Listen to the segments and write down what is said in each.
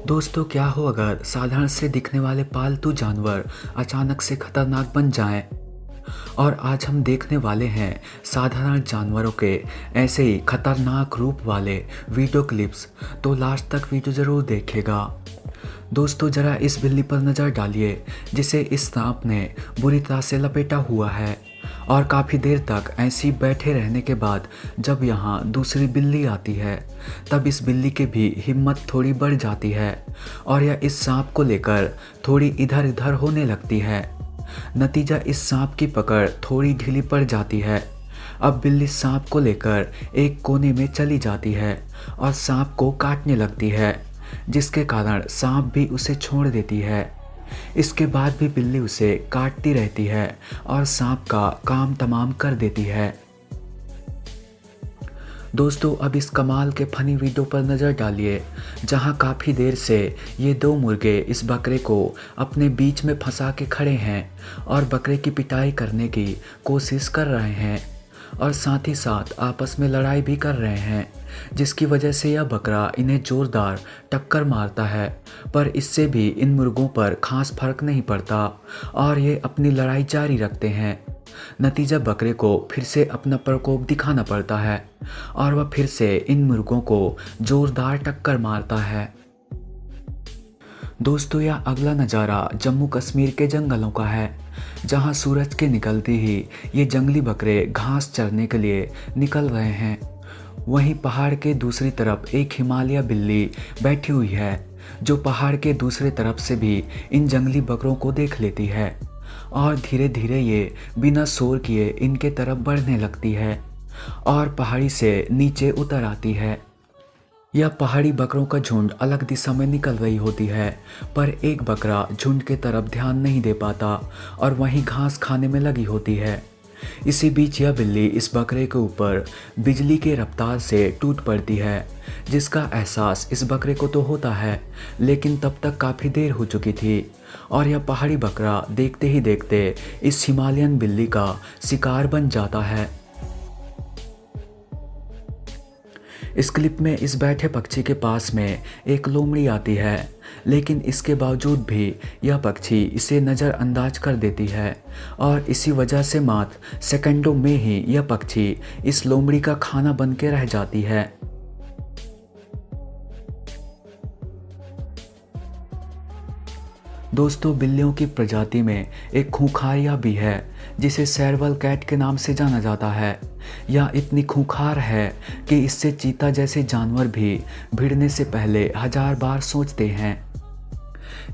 दोस्तों, क्या हो अगर साधारण से दिखने वाले पालतू जानवर अचानक से खतरनाक बन जाएं? और आज हम देखने वाले हैं साधारण जानवरों के ऐसे ही खतरनाक रूप वाले वीडियो क्लिप्स। तो लास्ट तक वीडियो ज़रूर देखिएगा। दोस्तों, ज़रा इस बिल्ली पर नज़र डालिए जिसे इस सांप ने बुरी तरह से लपेटा हुआ है। और काफ़ी देर तक ऐसे ही बैठे रहने के बाद जब यहाँ दूसरी बिल्ली आती है तब इस बिल्ली की भी हिम्मत थोड़ी बढ़ जाती है और यह इस सांप को लेकर थोड़ी इधर उधर होने लगती है। नतीजा, इस सांप की पकड़ थोड़ी ढीली पड़ जाती है। अब बिल्ली सांप को लेकर एक कोने में चली जाती है और सांप को काटने लगती है, जिसके कारण सांप भी उसे छोड़ देती है। इसके बाद भी बिल्ली उसे काटती रहती है और सांप का काम तमाम कर देती है। दोस्तों, अब इस कमाल के फनी वीडियो पर नज़र डालिए जहां काफ़ी देर से ये दो मुर्गे इस बकरे को अपने बीच में फंसा के खड़े हैं और बकरे की पिटाई करने की कोशिश कर रहे हैं और साथ ही साथ आपस में लड़ाई भी कर रहे हैं, जिसकी वजह से यह बकरा इन्हें ज़ोरदार टक्कर मारता है। पर इससे भी इन मुर्गों पर खास फर्क नहीं पड़ता और ये अपनी लड़ाई जारी रखते हैं। नतीजा, बकरे को फिर से अपना प्रकोप दिखाना पड़ता है और वह फिर से इन मुर्गों को ज़ोरदार टक्कर मारता है। दोस्तों, यह अगला नज़ारा जम्मू कश्मीर के जंगलों का है, जहां सूरज के निकलते ही ये जंगली बकरे घास चरने के लिए निकल रहे हैं। वहीं पहाड़ के दूसरी तरफ एक हिमालय बिल्ली बैठी हुई है, जो पहाड़ के दूसरे तरफ से भी इन जंगली बकरों को देख लेती है और धीरे धीरे ये बिना शोर किए इनके तरफ बढ़ने लगती है और पहाड़ी से नीचे उतर आती है। यह पहाड़ी बकरों का झुंड अलग दिशा में निकल रही होती है, पर एक बकरा झुंड के तरफ ध्यान नहीं दे पाता और वहीं घास खाने में लगी होती है। इसी बीच यह बिल्ली इस बकरे के ऊपर बिजली के रफ्तार से टूट पड़ती है, जिसका एहसास इस बकरे को तो होता है, लेकिन तब तक काफ़ी देर हो चुकी थी और यह पहाड़ी बकरा देखते ही देखते इस हिमालयन बिल्ली का शिकार बन जाता है। इस क्लिप में इस बैठे पक्षी के पास में एक लोमड़ी आती है, लेकिन इसके बावजूद भी यह पक्षी इसे नज़रअंदाज कर देती है और इसी वजह से मात्र सेकंडों में ही यह पक्षी इस लोमड़ी का खाना बन के रह जाती है। दोस्तों, बिल्लियों की प्रजाति में एक खूंखारिया भी है जिसे सैरवल कैट के नाम से जाना जाता है। यह इतनी खूंखार है कि इससे चीता जैसे जानवर भी भिड़ने से पहले 1000 बार सोचते हैं।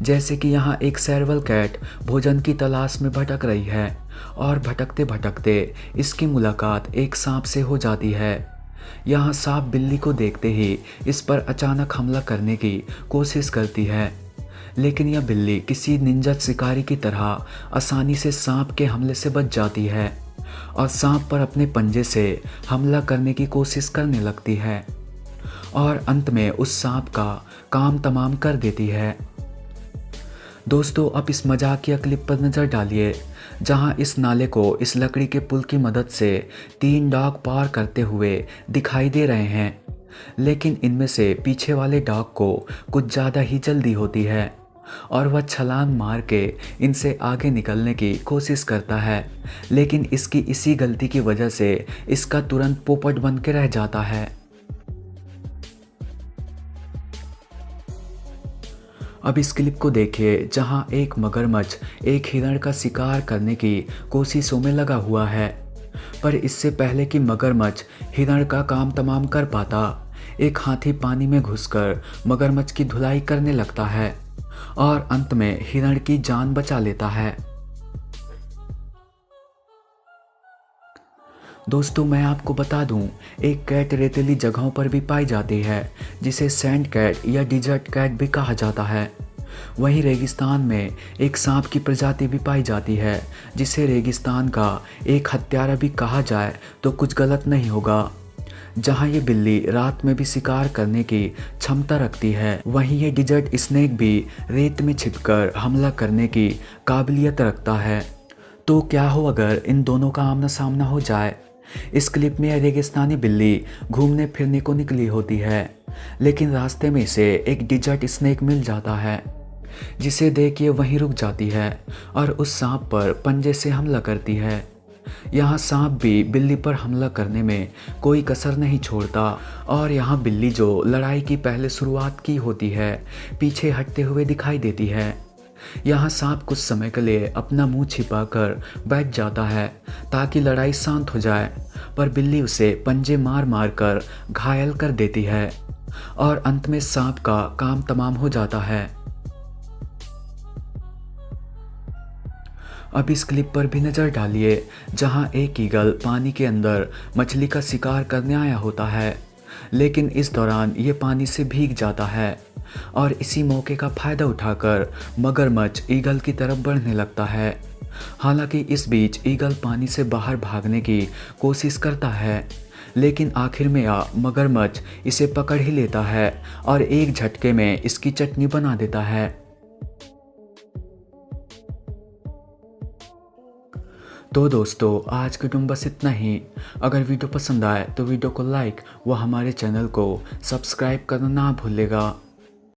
जैसे कि यहाँ एक सैरवल कैट भोजन की तलाश में भटक रही है और भटकते भटकते इसकी मुलाकात एक सांप से हो जाती है। यहाँ सांप बिल्ली को देखते ही इस पर अचानक हमला करने की कोशिश करती है, लेकिन यह बिल्ली किसी निंजा शिकारी की तरह आसानी से सांप के हमले से बच जाती है और सांप पर अपने पंजे से हमला करने की कोशिश करने लगती है और अंत में उस सांप का काम तमाम कर देती है। दोस्तों, अब इस मजाकिया क्लिप पर नज़र डालिए जहां इस नाले को इस लकड़ी के पुल की मदद से 3 डॉग पार करते हुए दिखाई दे रहे हैं, लेकिन इनमें से पीछे वाले डॉग को कुछ ज़्यादा ही जल्दी होती है और वह छलांग मार के इनसे आगे निकलने की कोशिश करता है, लेकिन इसकी इसी गलती की वजह से इसका तुरंत पोपट बन के रह जाता है। अब इस क्लिप को देखिए जहां एक मगरमच्छ एक हिरण का शिकार करने की कोशिशों में लगा हुआ है, पर इससे पहले कि मगरमच्छ हिरण का काम तमाम कर पाता, एक हाथी पानी में घुसकर मगरमच्छ की धुलाई करने लगता है और अंत में हिरण की जान बचा लेता है। दोस्तों, मैं आपको बता दूं, एक कैट रेतीली जगहों पर भी पाई जाती है जिसे सैंड कैट या डिजर्ट कैट भी कहा जाता है। वहीं रेगिस्तान में एक सांप की प्रजाति भी पाई जाती है जिसे रेगिस्तान का एक हत्यारा भी कहा जाए तो कुछ गलत नहीं होगा। जहां ये बिल्ली रात में भी शिकार करने की क्षमता रखती है, वहीं ये डिजर्ट स्नेक भी रेत में छिपकर हमला करने की काबिलियत रखता है। तो क्या हो अगर इन दोनों का आमना सामना हो जाए? इस क्लिप में रेगिस्तानी बिल्ली घूमने फिरने को निकली होती है, लेकिन रास्ते में इसे एक डिजर्ट स्नेक मिल जाता है, जिसे देख ये वहीं रुक जाती है और उस सांप पर पंजे से हमला करती है। यहाँ सांप भी बिल्ली पर हमला करने में कोई कसर नहीं छोड़ता और यहाँ बिल्ली जो लड़ाई की पहले शुरुआत की होती है, पीछे हटते हुए दिखाई देती है। यहाँ सांप कुछ समय के लिए अपना मुंह छिपाकर बैठ जाता है ताकि लड़ाई शांत हो जाए, पर बिल्ली उसे पंजे मार मार कर घायल कर देती है और अंत में सांप का काम तमाम हो जाता है। अब इस क्लिप पर भी नज़र डालिए, जहां एक ईगल पानी के अंदर मछली का शिकार करने आया होता है, लेकिन इस दौरान ये पानी से भीग जाता है और इसी मौके का फ़ायदा उठाकर मगरमच्छ ईगल की तरफ बढ़ने लगता है। हालांकि इस बीच ईगल पानी से बाहर भागने की कोशिश करता है, लेकिन आखिर में मगरमच्छ इसे पकड़ ही लेता है और एक झटके में इसकी चटनी बना देता है। तो दोस्तों, आज के वीडियो में बस इतना ही। अगर वीडियो पसंद आए तो वीडियो को लाइक व हमारे चैनल को सब्सक्राइब करना ना भूलिएगा।